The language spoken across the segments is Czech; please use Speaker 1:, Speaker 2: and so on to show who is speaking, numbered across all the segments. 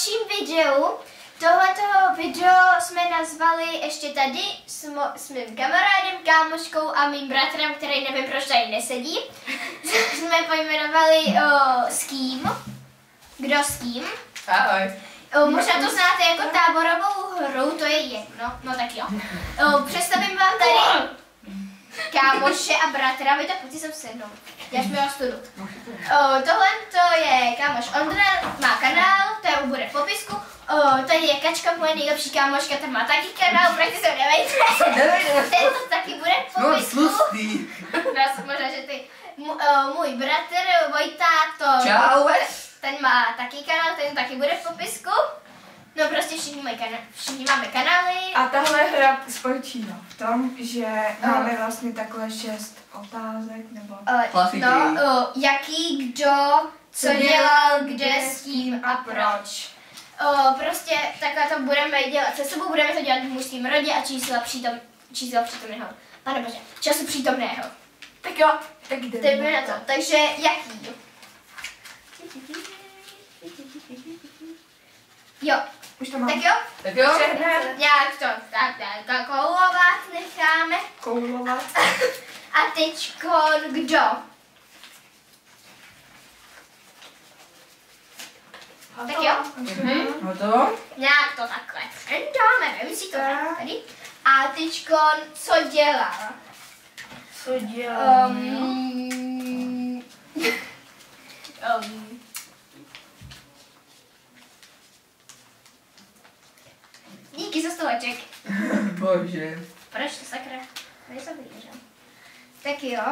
Speaker 1: dalším videu. Tohleto video jsme nazvali ještě tady s mým kamarádem, kámoškou a mým bratrem, který nevím, proč tady nesedí. Jsme pojmenovali s kým. Kdo s kým.
Speaker 2: Ahoj.
Speaker 1: Možná to znáte jako táborovou hru, to je jedno. No tak jo. Představím vám tady kámoše a bratra, vy to pojďte sem sednout. Já jsme vás studu. Tohle to je kámoš Ondra, má kanál, to bude v popisku. Tady je Kačka, moje nejlepší kámoška, tam má taky kanál, protože se nevejte. Ten to taky bude v popisku. Možná, že ty. Můj bratr Vojta, to...
Speaker 2: Čau.
Speaker 1: Ten má taky kanál, ten taky bude v popisku. No prostě všichni máme kanály.
Speaker 3: A tahle hra spočívá v tom, že máme vlastně takhle 6 otázek, nebo...
Speaker 1: Jaký, kdo, co dělal, kde, s kým a proč. Prostě takhle to budeme dělat se sebou, budeme to dělat v mužském rodě a čísla přítomného. Pane bože, času přítomného.
Speaker 3: Tak jo, tak jdeme
Speaker 1: na to. Takže jaký? Jo.
Speaker 3: Už to mám.
Speaker 1: Tak jo?
Speaker 2: Tak jo?
Speaker 1: Jak to tak koulovat necháme.
Speaker 3: Koulovat.
Speaker 1: A teďko kdo? Tak jo?
Speaker 2: Hotovo?
Speaker 1: Nějak to takhle předáme, nevím si to tady. A teďko co dělal?
Speaker 3: Co dělal?
Speaker 1: Díky za stoleček.
Speaker 2: Bože.
Speaker 1: Proč to sakra? Nejsem viděl. Tak jo.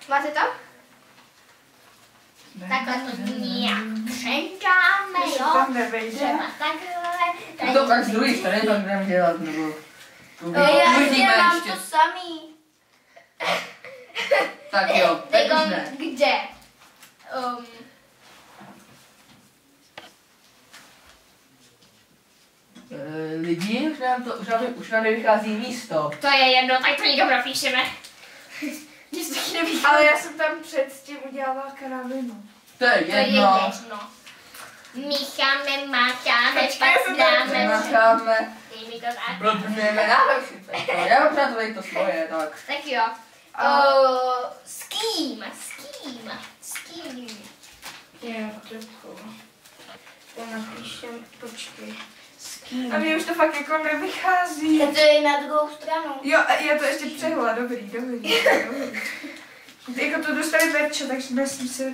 Speaker 1: Máte to? Takhle to nějak předáme, jo?
Speaker 3: Tam nevejde.
Speaker 1: Třeba takhle.
Speaker 2: To tak z druhé strany pak budeme dělat, nebo...
Speaker 1: Já dělám to samý.
Speaker 2: Tak jo, teď už ne.
Speaker 1: Kde?
Speaker 2: Lidi, už nám nevychází místo.
Speaker 1: To je jedno, tak to nikam napíšeme.
Speaker 3: Ale já jsem tam předtím udělala kravinu.
Speaker 2: To je jedno.
Speaker 1: Mícháme, mácháme, pak dáme.
Speaker 2: Mácháme.
Speaker 1: Dej mi to tak.
Speaker 2: Blbneme náhležit. Já mám přátelé to svoje, tak.
Speaker 1: Tak jo. S kým?
Speaker 3: Jo, to napíšem, počkej. A mě už to fakt jako nevychází.
Speaker 1: To je na druhou stranu.
Speaker 3: Jo, já to ještě přehla, dobrý. Jako to dostali Verčo, takže nesmím se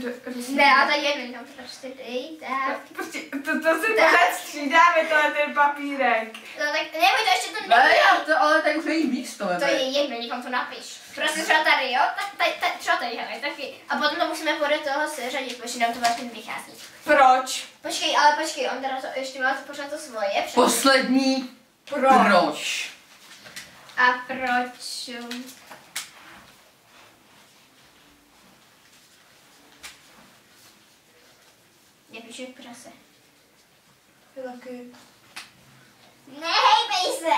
Speaker 1: Ne, a to je jedno, tam to prostě dejte.
Speaker 3: Prostě, to si pořád střídáme, tohle ten papírek.
Speaker 1: No tak neboj, to ještě to
Speaker 2: Ne,
Speaker 1: nebude.
Speaker 2: ale tady už není místo,
Speaker 1: To je jedno, někam to napiš. Prostě třeba tady, jo? Tak třeba tady, hele, taky. A potom to musíme podle toho seřadit, protože nám to vlastně nevychází.
Speaker 3: Proč?
Speaker 1: Počkej, on teda to, ještě má to pořád to svoje.
Speaker 2: Poslední proč.
Speaker 1: A proč? Nepíšu k prase.
Speaker 3: Taky.
Speaker 1: Nehejbej se!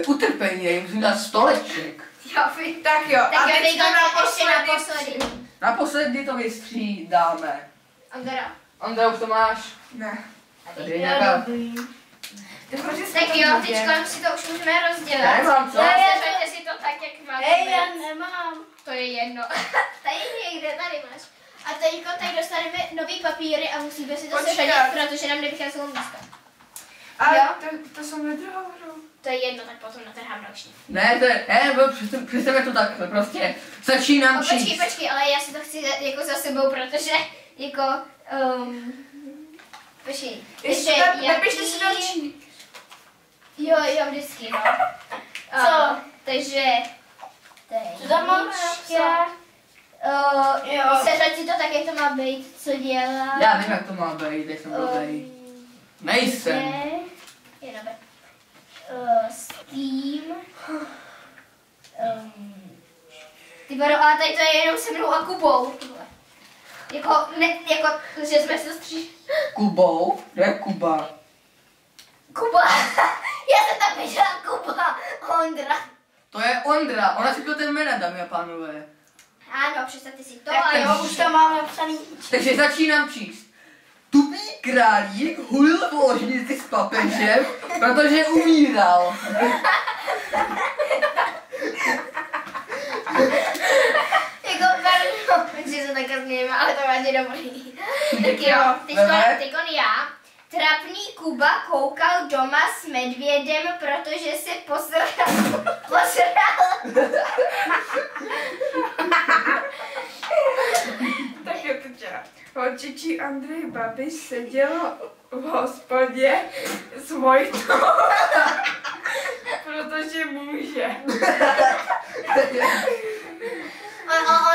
Speaker 2: Utrpení, musím dát stoleček.
Speaker 1: Jo,
Speaker 3: Tak jo, a teď
Speaker 1: ještě naposledy.
Speaker 2: Naposledy to vystřídáme. Ondra, už to máš?
Speaker 3: Ne.
Speaker 2: Tady je nějaká...
Speaker 1: Tak jo, teďka si to už můžeme rozdělat.
Speaker 2: Já nemám co?
Speaker 1: Seřaďte si to tak, jak máte.
Speaker 3: já nemám.
Speaker 1: To je jedno. Tady někde, tady máš. A teďko tady dostaneme nový papíry a musíme si to seřadit, protože nám nevycházelo místa.
Speaker 3: Ale to jsou na druhou hru.
Speaker 1: To je jedno, tak potom natrhám další.
Speaker 2: Ne, přestaneme to takhle, prostě. Začínám číst.
Speaker 1: Počkej, ale já si to chci jako za sebou, protože jako... Počkej.
Speaker 3: Napište si to číst.
Speaker 1: Jo, vždycky, no.
Speaker 3: Co?
Speaker 1: Takže...
Speaker 3: Co tam máme napsat?
Speaker 1: Seřaď si to tak, jak to má být, co dělá.
Speaker 2: Já nevím, jak to má být, jak jsem blbej. Nejsem.
Speaker 1: Je dobré. S kým? Ty baro, ale tady to je jenom se mnou a Kubou. Jako, že jsme se střížili.
Speaker 2: Kubou? Kdo je Kuba?
Speaker 1: Kuba. Já jsem tam viděla Kuba. Ondra.
Speaker 2: To je Ondra, ona si to ten jména, dámy a pánové.
Speaker 1: Ano, představte si to.
Speaker 3: Tak
Speaker 1: A jo, už to mám napsaný.
Speaker 2: Takže začínám číst. Tupý králík hulil v ložnici s papežem, protože umíral.
Speaker 1: Jako pardon, že se takhle změníme, ale to je dobrý. Tak jo, teďkon já. Trapný Kuba koukal doma s medvědem, protože si posral.
Speaker 3: Tak je to dělá. Holčičí Andrej Babiš seděl v hospodě s Vojtou, protože může.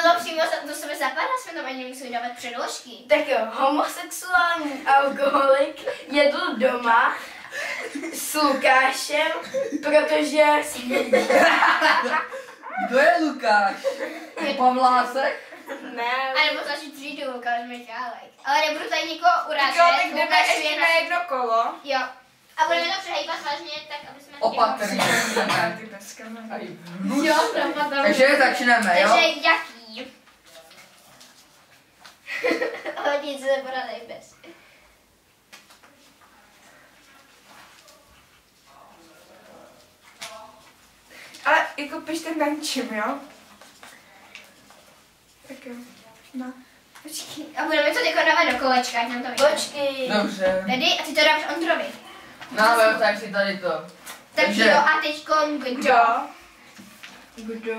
Speaker 1: Ono přímo do sebe zapadá, jsme tam ani nemuseli dávat předložky.
Speaker 4: Tak jo, homosexuální alkoholik jedl doma s Lukášem, protože
Speaker 2: Kdo je Lukáš? Pavlásek?
Speaker 4: ne,
Speaker 1: A nebo začít přijdu Lukáš Michálek. Ale nebudu tady nikoho urážet.
Speaker 3: Jo, tak jdeme
Speaker 1: Lukáš je
Speaker 3: ještě na jedno kolo.
Speaker 1: Jo. A budeme to přehýbat vážně, tak aby jsme...
Speaker 2: Opatrně.
Speaker 3: Ty bez kamery.
Speaker 2: Tady hnus.
Speaker 1: Jo, propadám.
Speaker 2: Takže začneme, jo?
Speaker 1: Takže jaký? Hodně se poradej bez.
Speaker 3: Ale jako pište na čím, jo? Tak jo. No.
Speaker 1: Počkej. A budeme to teď dávat do kolečka, ať nám to vyjde.
Speaker 4: počkej.
Speaker 2: Dobře.
Speaker 1: Tady a ty to dáš Ondrovi.
Speaker 2: No, vem tak si tady to.
Speaker 1: Tak
Speaker 2: Takže-
Speaker 1: jo, a teďkon kdo?
Speaker 3: Kdo?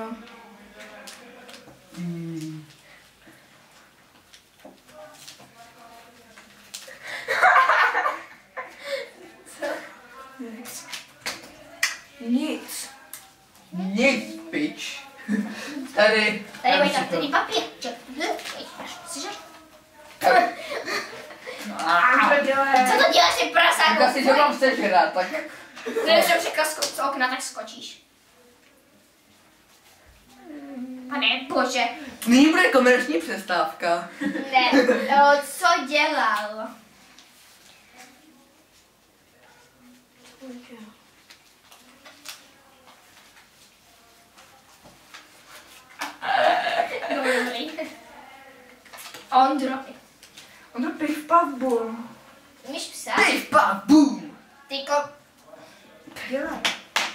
Speaker 3: Nic.
Speaker 2: Nic, pič. Tady.
Speaker 1: Tady mají
Speaker 2: si
Speaker 1: tam
Speaker 2: to.
Speaker 1: tady papír. Co
Speaker 3: To dělá.
Speaker 1: to děláš, ty prasáku?
Speaker 2: Říká si, že mám sežrat, tak...
Speaker 1: Když jsem řekla z okna, tak skočíš. Pane bože.
Speaker 2: Nyní bude komerční přestávka.
Speaker 1: Ne, co dělal? Dobrý. Ondrovi.
Speaker 3: On to piv pav bum.
Speaker 1: Umíš psát?
Speaker 2: Piv, paf, boom.
Speaker 1: Tyko,
Speaker 3: Dělá.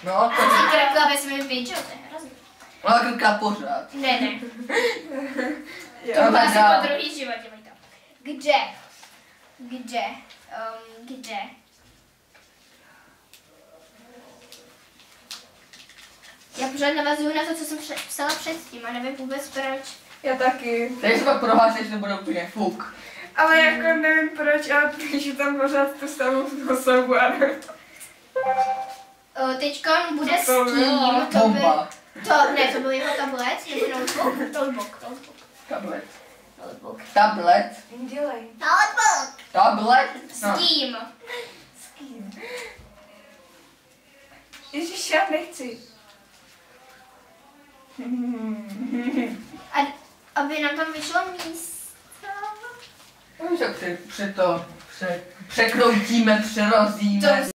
Speaker 2: No, to
Speaker 1: si krkla ve svém videu, to je hrozný.
Speaker 2: ona krká pořád.
Speaker 1: Ne.
Speaker 3: Jo.
Speaker 1: To
Speaker 2: No, tak
Speaker 1: asi
Speaker 2: dál.
Speaker 1: po druhý životě, Vojta. Kde? Já pořád navazuju na to, co jsem psala předtím a nevím vůbec proč.
Speaker 3: Já taky.
Speaker 2: Tady se pak prohlásíš, že bude úplně fuk.
Speaker 3: Ale jako nevím proč, ale píšu tam pořád tu samou osobu a nevím.
Speaker 1: Teďkon bude s
Speaker 3: To
Speaker 1: tím,
Speaker 3: bylo
Speaker 2: Bomba.
Speaker 1: to byl jeho tablet, nebo notebook.
Speaker 2: Tablet.
Speaker 1: Notebook.
Speaker 2: Tablet.
Speaker 3: Dělej.
Speaker 2: Tablet.
Speaker 1: S
Speaker 2: No.
Speaker 1: tím.
Speaker 3: S kým? Ježiš, já nechci.
Speaker 1: Aby nám tam vyšlo místo.
Speaker 2: No, že překroutíme, přerozíme.